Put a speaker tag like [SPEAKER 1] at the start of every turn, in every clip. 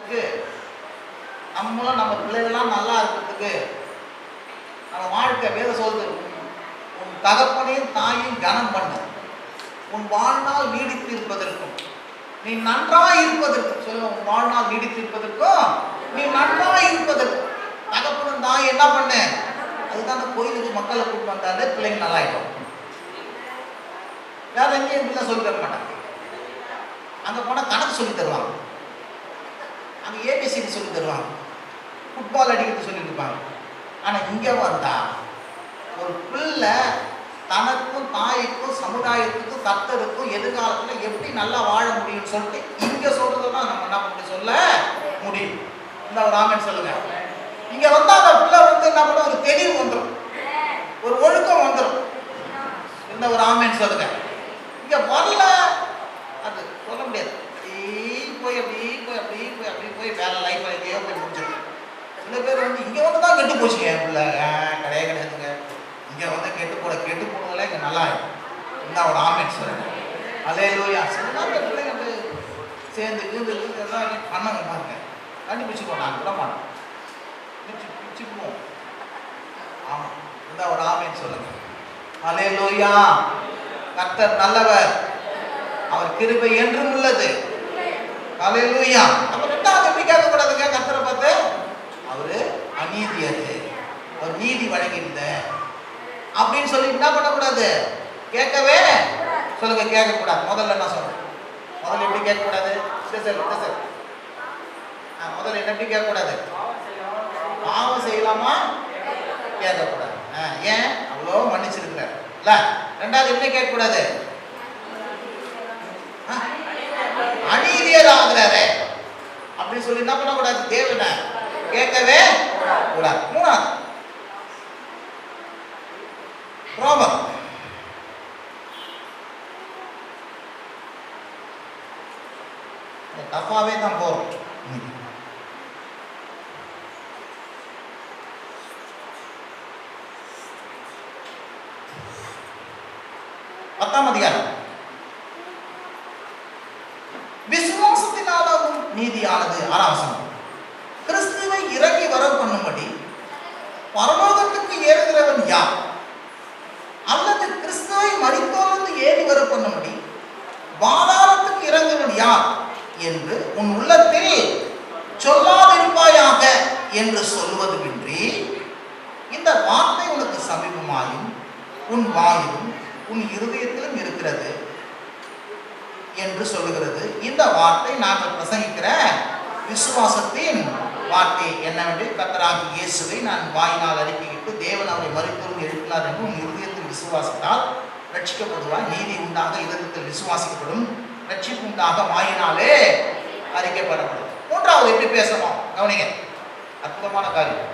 [SPEAKER 1] இருக்கிறதுக்கு, நம்மளும் நம்ம பிள்ளைகள்லாம் நல்லா இருக்கிறதுக்கு, நம்ம வாழ்க்கை வேத சொல்லுது, உன் தகப்பனையும் தாயையும் கனம் பண்ணு, உன் வாழ்நாள் நீடித்து இருப்பதற்கும், நீ நன்றாய் இருப்பதற்கும். சொல்லுங்க, உன் வாழ்நாள் நீடித்து இருப்பதற்கும், நீ நன்றாய் இருப்பதற்கும் தகப்பனும் தாய் என்ன பண்ணு. அதுதான் அந்த கோயிலுக்கு மக்களை கூப்பிட்டு வந்தாலே பிள்ளைங்க நல்லா ஆயிடும். வேற எங்கேயும் இப்படிலாம் சொல்லி தர மாட்டாங்க. அங்கே போனால் கணக்கு சொல்லி தருவாங்க, அங்கே ஏபிசிடி சொல்லி தருவாங்க, ஃபுட்பால் அடிக்கிறது சொல்லி கொடுப்பாங்க. ஆனால் இங்கே வந்தா ஒரு பிள்ளை தனக்கும் தாய்க்கும் சமுதாயத்துக்கும் கர்த்தருக்கும் எதிர்காலத்தில் எப்படி நல்லா வாழ முடியும்னு சொல்லிட்டு இங்கே சொல்றதுதான் நம்ம என்ன பண்ணி சொல்ல முடியும். இந்த ஒரு ஆமென் சொல்லுங்க. இங்கே வந்தால் அந்த பிள்ளை வந்து என்ன பண்ண, ஒரு தெளிவு வந்துடும், ஒரு ஒழுக்கம் வந்துடும். இந்த ஒரு ஆமென் சொல்லுங்க. இங்கே வரல அது சொல்ல முடியாது. அப்படி போய் வேலை லைஃப் எங்கேயோ போய் முடிஞ்சிடும். சில பேர் வந்து இங்கே வந்து தான் கெட்டு போச்சுங்க, என் பிள்ளை கிடையாதுங்க, இங்கே வந்து கெட்டு போனதெல்லாம் இங்கே நல்லா இருக்கும். இந்த ஒரு ஆமென் சொல்லுங்க. அல்லேலூயா. சில நாள் பிள்ளைங்க வந்து சேர்ந்து எல்லாம் பண்ணாங்க பாருங்க, கண்டுபிடிச்சிக்குவோம். நான் கூட மாட்டோம், பிடிச்சிக்குவோம். ஆமாம், இந்த ஒரு ஆமென் சொல்லுங்க. அல்லேலூயா. கர்த்தர் நல்லவர், அவர் கிருபை என்றும் உள்ளது. அல்லேலூயா. நம்ம ரெண்டாவது எப்படி கேட்கக்கூடாதுங்க கர்த்தரை பார்த்து, அவரு அநீதியது, அவர் நீதி வழங்கியிருந்த அப்படின்னு சொல்லி என்ன பண்ணக்கூடாது, கேட்கவே சொல்லுங்க, கேட்கக்கூடாது. முதல்ல என்ன சொல்றேன், முதல்ல எப்படி கேட்கக்கூடாது, முதல்ல என்ன எப்படி கேட்கக்கூடாது, பாவம் செய்யலாமா கேட்கக்கூடாது. ஏன் அவ்வளோ மன்னிச்சிருக்கிறார் இல்ல. ரெண்டாவது எப்படி கேட்கக்கூடாது, அநீதியர் ஆகிறாரு அப்படின்னு சொல்லி என்ன பண்ணக்கூடாது, தேவனை கேட்கவே கூடாது. மூணாவது ரோபம். டஃபாவே தான் போறோம். 10ஆம் அதிகாரம். விசுவாசத்தினாலும் நீதியானது. 6ஆம் வசனம். கிறிஸ்துவை இறங்கி வர பண்ணும்படி பரலோகத்துக்கு ஏறுகிறவன் யார்? அல்லது கிறிஸ்துவை மரித்தோரிலிருந்து ஏறி வர பண்ணும்படி பாதாளத்துக்கு இறங்குவன் யார் என்று உன் உள்ளத்தில் சொல்லாதிருப்பாயாக என்று சொல்வதுமின்றி இந்த வார்த்தை உனக்கு சமீபமாயும் உன் வாயிலும் உன் இருதயத்திலும் இருக்கிறது என்று சொல்லுகிறது. இந்த வார்த்தை நாங்கள் பிரசங்கிக்கிற விசுவாசத்தின் வார்த்தை என்னவென்று, கர்த்தராகிய இயேசுவை நான் வாயினால் அறிக்கையிட்டு தேவன் அவரை மரித்தோரிலிருந்து எழுப்பினார் என்று உன் இருதயத்தில் விசுவாசித்தால் ரட்சிக்கப்படுவாய். நீதி உண்டாக இதயத்தில் விசுவாசிக்கப்படும், ரட்சிப்பு உண்டாக வாயினாலே அறிக்கைப்படப்படும். மூன்றாவது எப்படி பேசணும் கவனிங்க, அற்புதமான காரியம்.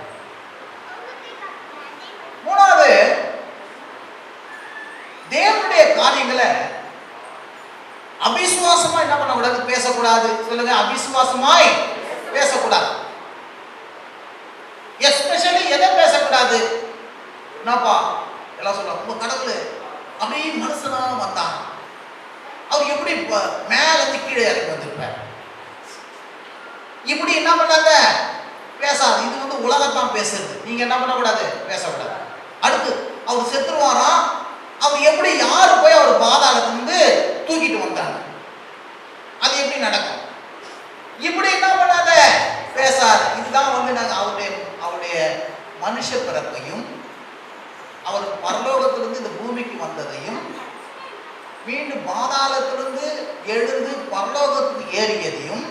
[SPEAKER 1] மூணாவது, தேவனுடைய காரியங்களை அவிசுவாசமா என்ன பண்ணக்கூடாது, பேசக்கூடாது. சொல்லுங்க, அவிசுவாசமாய் பேசக்கூடாது. எஸ்பெஷலி எதை பேசக்கூடாது, என்னப்பா எல்லாம் சொல்ல, உங்க கடவுள் அப்படியே மனுஷனா வந்தான், அவர் எப்படி மேல இருந்து கீழே இறங்கி வந்திருப்பார், இப்படி என்ன பண்ணாத பேசாது. இது வந்து உலகத்தான் பேசுறது, நீங்க என்ன பண்ணக்கூடாது, பேசக்கூடாது. அடுத்து அவர் செத்துருவாராம், அவர் எப்படி யாரு போய் அவர் பாதாளத்திலிருந்து தூக்கிட்டு வந்தாங்க, அது எப்படி நடக்கும், இப்படி என்ன பண்ணாத பேசாது. இதுதான் வந்து நாங்கள் அவருடைய மனுஷ பிறப்பையும் அவர் பரலோகத்திலிருந்து இந்த பூமிக்கு வந்ததையும் மீண்டும் பாதாளத்திலிருந்து எழுந்து பரலோகத்துக்கு ஏறியதையும்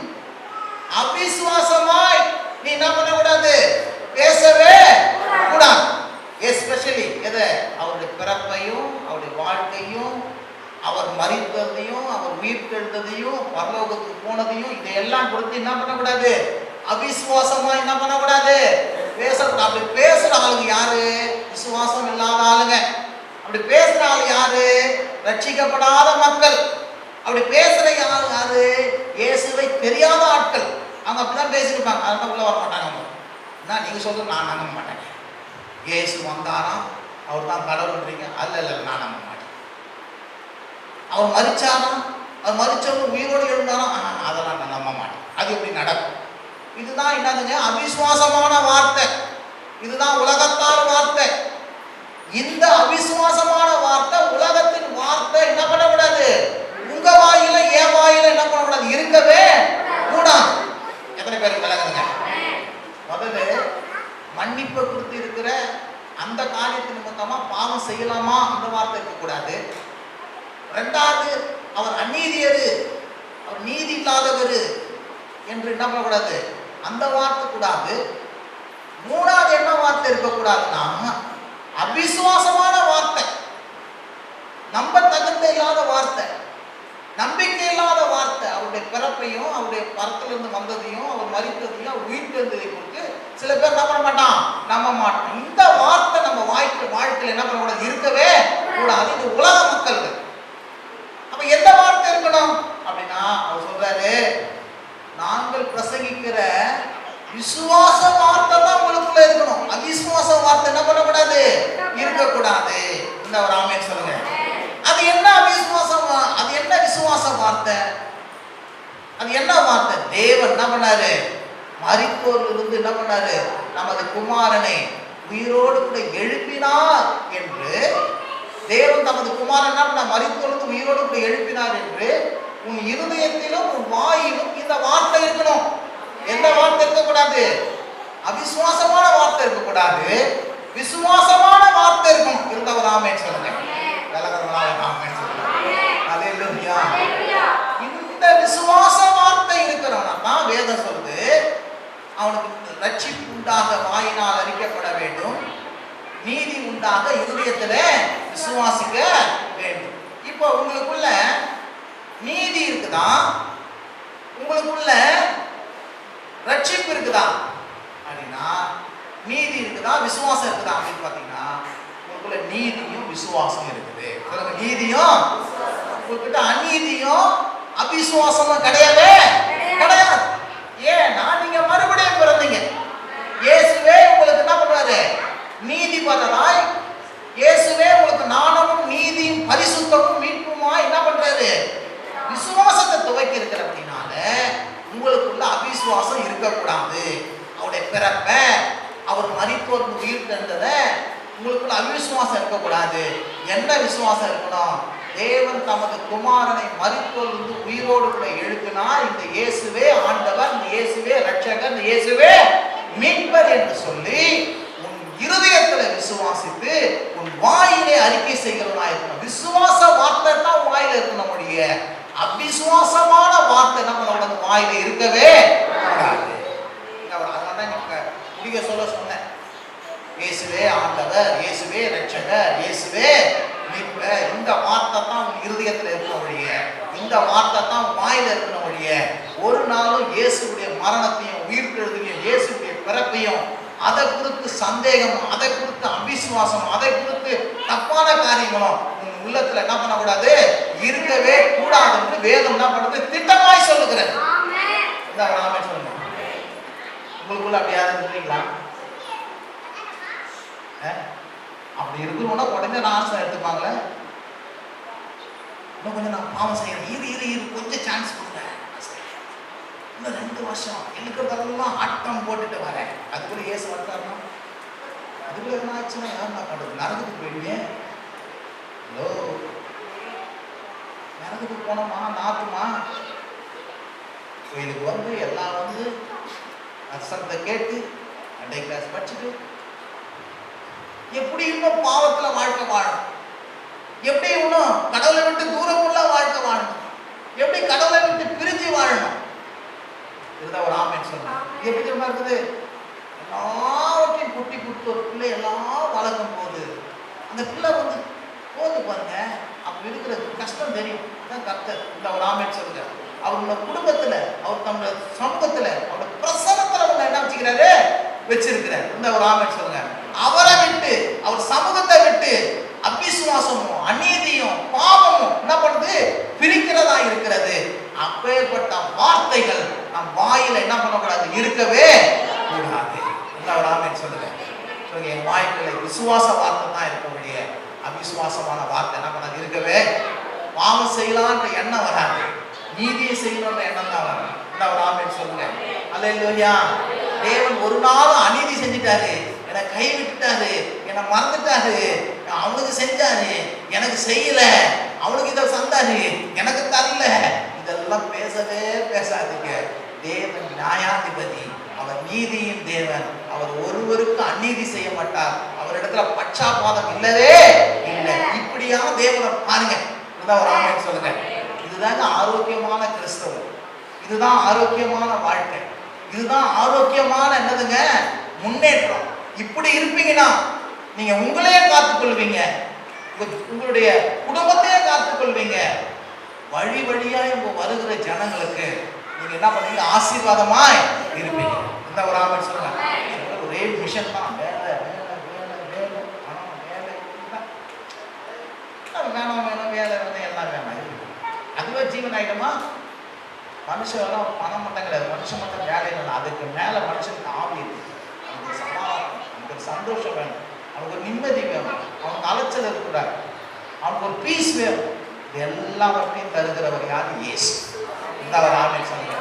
[SPEAKER 1] அவிசுவாசமாய் நீ என்ன பண்ணக்கூடாது, பேசவே கூடாது. எஸ்பெஷலி எதை, அவருடைய பிறப்பையும் அவருடைய வாழ்க்கையும் அவர் மரித்ததையும் அவர் உயிர்த்தெழுந்ததையும் பரலோகத்துக்கு போனதையும் இதையெல்லாம் கொடுத்து என்ன பண்ணக்கூடாது, அவிசுவாசமா என்ன பண்ணக்கூடாது, பேசக்கூடாது. அப்படி பேசுற ஆளுங்க யாரு, விசுவாசம் இல்லாத ஆளுங்க. அப்படி பேசுற ஆள் யாரு, ரட்சிக்கப்படாத மக்கள். அப்படி பேசுற யாரு, இயேசுவை தெரியாத ஆட்கள். அவங்க அப்படிதான் பேசியிருப்பாங்க, அதெல்லாம் உள்ள வர மாட்டாங்க. அவங்க நீங்க சொல்றது நான் நம்ப மாட்டேன், இயேசு வந்தாராம் அவர் தான் கடவுள்ன்றீங்க, அல்ல நான் நம்ப மாட்டேன். அவர் மரிச்சாராம், அவர் மரிச்சவங்க உயிரோடு எழுந்தாராம், அதெல்லாம் நான் நம்ப மாட்டேன். அது எப்படி நடக்கும், இதுதான் என்னதுங்க? அவிசுவாசமான வார்த்தை. இதுதான் உலகத்தார் வார்த்தை. இந்த அவிசுவாசமான வார்த்தை, உலகத்தின் வார்த்தை என்ன பண்ணக்கூடாது? உங்க வாயில என் வாயில என்ன பண்ணக்கூடாது? இருக்கவே கூடாது. எத்தனை பேருக்கு விளங்குங்க? முதல்ல மன்னிப்பு குறித்து இருக்கிற அந்த காரியத்தின் நிமித்தமா பாவம் செய்யலாமா அந்த வார்த்தை இருக்கக்கூடாது. ரெண்டாவது, அவர் அநீதியரு, அவர் நீதி இல்லாதவர் என்று என்ன பண்ணக்கூடாது? அந்த வார்த்தை கூடாது. மூணாவது என்ன வார்த்தை இருக்கக்கூடாதுன்னா, அவிசுவாசமான வார்த்தை, நம்ப தகுந்த இல்லாத வார்த்தை, நம்பிக்கை இல்லாத வார்த்தை. அவருடைய பிறப்பையும் அவருடைய பரத்திலிருந்து வந்ததையும் அவர் மரித்ததையும் அவர் உயிர்த்தெழுந்ததை குறித்து சில பேர் என்ன பண்ண மாட்டான்? நம்ப மாட்டான். இந்த வார்த்தை நம்ம வாழ்க்கையில் என்ன பண்ணக்கூடாது? இருக்கவே கூடாது. இது உலக மக்களுக்கு. அப்ப எந்த வார்த்தை இருக்கணும் அப்படின்னா, அவர் சொல்றாரு, நாங்கள் பிரசங்கிக்கிற விசுவாச வார்த்தை தான் உங்களுக்குள்ள இருக்கணும். அவிசுவாச வார்த்தை என்ன பண்ணக்கூடாது? இருக்கக்கூடாது. இந்த ஒரு ஆமென் சொல்லுங்க. அது என்ன அவிசுவாசம்? அது என்ன விசுவாச வார்த்தை? அது என்ன வார்த்தை? தேவன் என்ன பண்ணாரு? மரித்தோரிலிருந்து என்ன பண்ணாரு? நமது குமாரனை உயிரோடு கூட எழுப்பினார் என்று. தேவன் தமது குமாரன் என்ன பண்ண? மரித்தோரிலிருந்து உயிரோடு கூட எழுப்பினார் என்று உன் இருதயத்திலும் உன் வாயிலும் இந்த வார்த்தை இருக்கணும். எந்த வார்த்தை இருக்கக்கூடாது? அவிசுவாசமான வார்த்தை இருக்கக்கூடாது. விசுவாசமான வார்த்தை இருக்கணும். இருந்தவர் ஆமென் சொல்லுங்க. ஆமென் சொல்லுங்க. ஹல்லேலூயா. இந்த விசுவாச வார்த்தை இருக்கிறவனா தான் வேதம் சொல்லுது, அவனுக்கு ரட்சிப்பு உண்டாக வாயினால் அறிக்கப்பட வேண்டும், நீதி உண்டாக இருதயத்தில் விசுவாசிக்க வேண்டும். இப்போ உங்களுக்குள்ள நீதி இருக்குதா? உங்களுக்குள்ள ரட்சிப்பு இருக்குதா அப்படின்னா, நீதி இருக்குதா விசுவாசம் இருக்குதா அப்படின்னு பார்த்தீங்கன்னா, உங்களுக்குள்ள நீதியும் விசுவாசம் இருக்குது. நீதியும் உங்ககிட்ட அநீதியும் அவிசுவாசமும் கிடையவே கிடையாது. ஏன்னா நீங்க மறுபடியும் பிறந்தீங்க. இயேசுவே உங்களுக்கு என்ன பண்றாரு? நீதிபரராய், இயேசுவே உங்களுக்கு ஞானமும் நீதியும் பரிசுத்தமும் மீட்புமா என்ன பண்றாரு? விசுவாசத்தை துவக்கி இருக்கிற அப்படின்னால உங்களுக்குள்ள அவிசுவாசம் இருக்கக்கூடாது. அவருடைய பிறப்ப, அவர் மரித்தோர் உயிர் தந்தத உங்களுக்குள்ள அவிசுவாசம் இருக்கக்கூடாது. என்ன விசுவாசம் இருக்கணும்? தேவன் தமது குமாரனை மரித்தோரிலிருந்து உயிரோடு கூட எழுப்பினார். இந்த இயேசுவே ஆண்டவர், இந்த இயேசுவே ரட்சகர், இந்த இயேசுவே மீட்பர் என்று சொல்லி உன் இருதயத்தில் விசுவாசித்து உன் வாயிலே அறிக்கை செய்கிறவனா இருக்கணும். விசுவாச வார்த்தை தான் உன் வாயில இருக்கணும். முடிய அவிசுவாசமான வார்த்தை நம்ம வாயில இருக்கவே கூடாது. முடிக்க சொல்ல சொன்னேன், இயேசுவே ஆண்டவர், இயேசுவே ரட்சகர், இயேசுவே மீட்பர். இந்த வார்த்தை தான் உன் இருதயத்தில் இருக்கணும். ஒழிய இந்த வார்த்தை தான் வாயில இருக்கணும். ஒழிய ஒரு நாளும் இயேசுடைய மரணத்தையும் உயிர்த்தெழுதலையும் இயேசுடைய பிறப்பையும் அதை குறித்து சந்தேகம், அதை குறித்து அவிசுவாசம், அதை குறித்து தப்பான காரியங்களும் உன் உள்ளத்துல என்ன பண்ணக்கூடாது? இருக்கவே கூடாது என்று வேதம் என்ன பண்ணுறது? திட்டமாய் சொல்லுகிறேன். ஆமென் சொல்லுங்க. உங்களுக்குள்ள அப்படியாவது இருக்கிறீங்களா? அப்படி இருக்கணும்னா உடனே நான் எடுத்துப்பாங்களே, இன்னும் கொஞ்சம் நான் பாவம் செய்யறேன், இரு கொஞ்சம் சான்ஸ் கொடுங்க, இன்னும் 2 வருஷம் இருக்கிறதெல்லாம் ஆட்டம் போட்டுட்டு வரேன். அதுக்குள்ள ஏசு வந்தாருன்னா அதுக்குள்ள என்ன ஆச்சுன்னா யார் நான் பண்ணுறது? நரகத்துக்கு போயிடுங்க. ஹலோ, நரகத்துக்கு போனோமா நாத்துமா? கோயிலுக்கு வந்து எல்லாம் வந்து அசத்தை கேட்டு அண்டை கிளாஸ் படிச்சுட்டு எப்படி இன்னும் பாவத்துல வாழ்க்கை வாழணும்? எப்படி இன்னும் கடவுளை விட்டு தூரமுள்ள வாழ்க்கை வாழணும்? எப்படி கடவுளை விட்டு பிரிஞ்சு வாழணும்? இதுதான் ஒரு ஆமென் சொல்லணும். எப்படி தெரியுமா இருக்குது? எல்லாவற்றையும் குட்டி கொடுத்து ஒரு பிள்ளை எல்லாம் வளர்க்கும் போது அந்த பிள்ளை வந்து போது பாருங்க, அப்படி இருக்கிற கஷ்டம் தெரியும். அதான் கர்த்தர். இந்த ஒரு ஆமென் சொல்லுங்க. அவங்களோட குடும்பத்துல, அவர் தன்னோட சமூகத்துல, அவரோட பிரசனத்துல அவங்க என்ன வச்சுக்கிறாரு? வச்சிருக்கிறார். இந்த ஒரு ஆமென் சொல்லுங்க. அவரை விட்டு, அவர் சமூகத்தை விட்டு அவிசுவாசமும் அநீதியும் பாவமும் என்ன பண்ணுது? பிரிக்கிறதா இருக்கிறது. அப்பேற்பட்ட வார்த்தைகள் நம் வாயில என்ன பண்ணக்கூடாது? இருக்கவே கூடாது. இந்த ஒரு ஆமென் சொல்லுங்க. என் வாய்க்குள்ள விசுவாச வார்த்தை தான் இருக்க முடிய அவிசுவாசமான வார்த்தை என்ன பண்ணாது? இருக்கவே. பாவம் செய்யலான்ற எண்ணம் வராது, நீதியை செய்யணும்ன்ற எண்ணம் தான் வரும். இந்த ஒரு ஆமென் சொல்லுங்க. அல்லேலூயா. தேவன் ஒரு நாள் அநீதி செஞ்சிட்டாரு, என்னை கைவிட்டுட்டாரு, என்னை மறந்துட்டாரு, அவனுக்கு செஞ்சாரு எனக்கு செய்யல, அவனுக்கு இதை சந்தாரு எனக்கு தரல, இதெல்லாம் பேசவே பேசாதீங்க. தேவன் நியாயாதிபதி, அவர் நீதியின் தேவன், அவர் ஒருவருக்கு அநீதி செய்ய மாட்டார், அவரிடத்துல பட்சாபாதம் இல்லவே இல்லை. இப்படியான தேவனை பாருங்க. இதுதான் ஒரு ஆமென் சொல்லுங்க. இதுதாங்க ஆரோக்கியமான கிறிஸ்தவம், இதுதான் ஆரோக்கியமான வாழ்க்கை, இதுதான் ஆரோக்கியமான என்னதுங்க முன்னேற்றம். இப்படி இருப்பீங்கன்னா நீங்க உங்களையே காத்துக்கொள்வீங்க, உங்களுடைய குடும்பத்தையே காத்துக்கொள்வீங்க. வழி வழியா இங்க வருகிற ஜனங்களுக்கு நீங்க என்ன பண்ணுவீங்க? ஆசீர்வாதமாய் இருப்பீங்க. இந்த ஒரு ஆமென் சொல்லுங்க. ஒரே மிஷன் தான், வேலை வேலை வேலை வேலை பணம் வேலை வேணும் வேணும் வேலை வேணும் எல்லாம் வேணும். அதுவே ஜீவன் ஆயிடுமா? மனுஷன் பணம் மட்டும் கிடையாது, மனுஷன் மட்டும் வேலை இல்லை, அதுக்கு மேல மனுஷனுக்கு ஆவி இருக்கு, அவனுக்கு சமாதானம், அவனுக்கு சந்தோஷம் வேணும், அவனுக்கு ஒரு நிம்மதி வேணும், அவனுக்கு அலைச்சல் இருக்கக்கூடாது, அவனுக்கு ஒரு பீஸ் வேணும். இது எல்லாவற்றையும் தருகிறவர் யாரு? இயேசு. இந்த ஒரு ஆமென் சொல்லுங்க.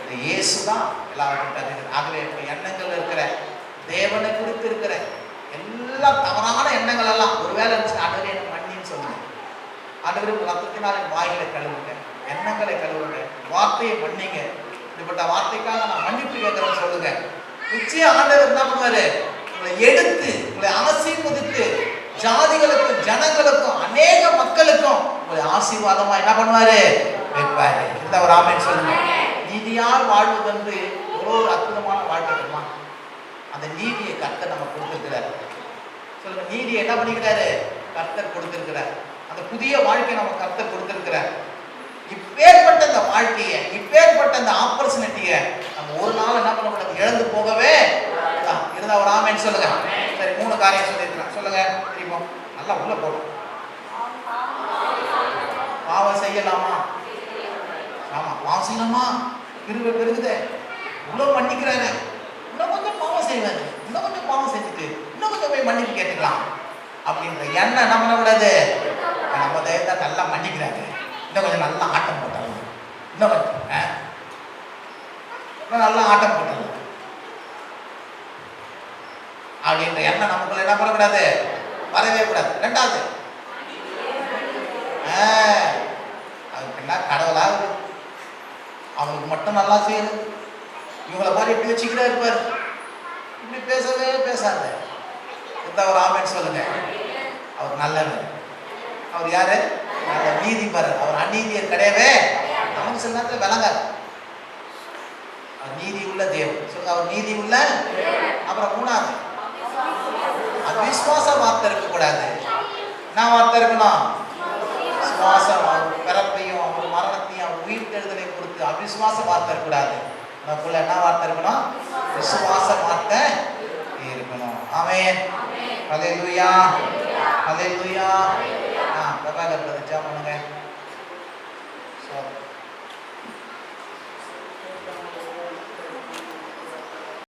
[SPEAKER 1] இந்த இயேசு தான் எல்லாவற்றையும் தருகிறது. ஆகவே எண்ணங்கள் இருக்கிற தேவனை குறித்து இருக்கிற எல்லாம் தவறான எண்ணங்கள் எல்லாம் ஒருவேளை இருந்துச்சு, ஆண்டவரே எனக்கு மன்னின்னு சொல்லுங்க. ஆண்டவரே ரத்தத்தினால் என் வாய்களை கழுவுங்க, எண்ணங்களை கழுவுங்க, வார்த்தையை மன்னிங்க, இப்படிப்பட்ட வார்த்தைக்காக நான் மன்னிப்பு கேட்கிறேன்னு சொல்லுங்க. நிச்சயம் ஆண்டவர் என்ன பண்ணுவாரு? உங்களை எடுத்து உங்களை ஆசீர்வதித்து ஜாதிகளுக்கும் ஜனங்களுக்கும் அநேக மக்களுக்கும் உங்களை ஆசீர்வாதமா என்ன பண்ணுவாரு? வைப்பாரு. இந்த ஒரு ஆமென் சொல்லுங்க. நீதியால் வாழ்வது வந்து எவ்வளோ ஒரு அற்புதமான வாழ்க்கை தெரியுமா? அந்த நீதியை கர்த்தர் நம்ம கொடுத்திருக்கிறார். சொல்லுங்க, நீதியை என்ன பண்ணிக்கிறாரு? கர்த்தர் கொடுத்திருக்கிறார். அந்த புதிய வாழ்க்கை நம்ம கர்த்தர் கொடுத்திருக்கிறார். இப்பேற்பட்ட இந்த வாழ்க்கையை, இப்பேற்பட்ட இந்த ஆப்பர்ச்சுனிட்டியை நம்ம ஒரு நாள் என்ன பண்ணக்கூடாது? இழந்து போகவே இருந்தா ஒரு ஆமென் சொல்லுங்க. சரி, 3 காரியம் சொல்லியிருக்கிறேன். சொல்லுங்க தெரியுமா? நல்லா உள்ள போடும். பாவம் செய்யலாமா? ஆமா, பாவம் செய்யலாமா? கிருபை பெருகுதே, இவ்வளவு மன்னிக்கிறாரு, இன்னும் கொஞ்சம் பாவம் செய்வாரு, இன்னும் கொஞ்சம் பாவம் செஞ்சுட்டு இன்னும் கொஞ்சம் போய் மன்னிப்பு கேட்டுக்கலாம் அப்படின்ற எண்ணம் என்ன பண்ணக்கூடாது? நம்ம தேவத்தை நல்லா மன்னிக்கிறாரு, இன்னும் கொஞ்சம் நல்லா ஆட்டம் போட்டாங்க, இன்னும் கொஞ்சம் நல்லா ஆட்டம் போட்டாங்க அப்படின்ற எண்ணம் நமக்குள்ள என்ன பண்ணக்கூடாது? வரவே கூடாது. 2வது, அதுக்கு என்ன கடவுளாக அவனுக்கு மட்டும் நல்லா செய்யறது, இவங்களை மாதிரி எப்படி வச்சுக்கிட்டே இருப்பாரு, இப்படி பேசவே பேசாத. இந்த ஒரு ஆமென் சொல்லுங்க. அவர் நல்லவர். அவர் யாரு? நல்ல நீதிபரர். அவர் அநீதியர் கிடையவே நமக்கு சில நேரத்தில் விளங்காது. அவர் நீதி உள்ள தேவன் சொல்லுங்க. அவர் நீதி உள்ள. அப்புறம் 3வது, அவிசுவாச வார்த்தை இருக்கக்கூடாது. என்ன வார்த்தை இருக்கணும்? விசுவாசம். அவர் பிறப்பையும் அவர் மரணத்தையும் அவர் உயிர் தெழுதலை கொடுத்து அவிசுவாச வார்த்தை இருக்கக்கூடாது. நமக்குள்ள என்ன வார்த்தை இருக்கணும்? விசுவாச வார்த்தை இருக்கணும். ஆமென். ஹல்லேலூயா, ஹல்லேலூயா. பிரபாகர் ஜெபம் பண்ணுங்க.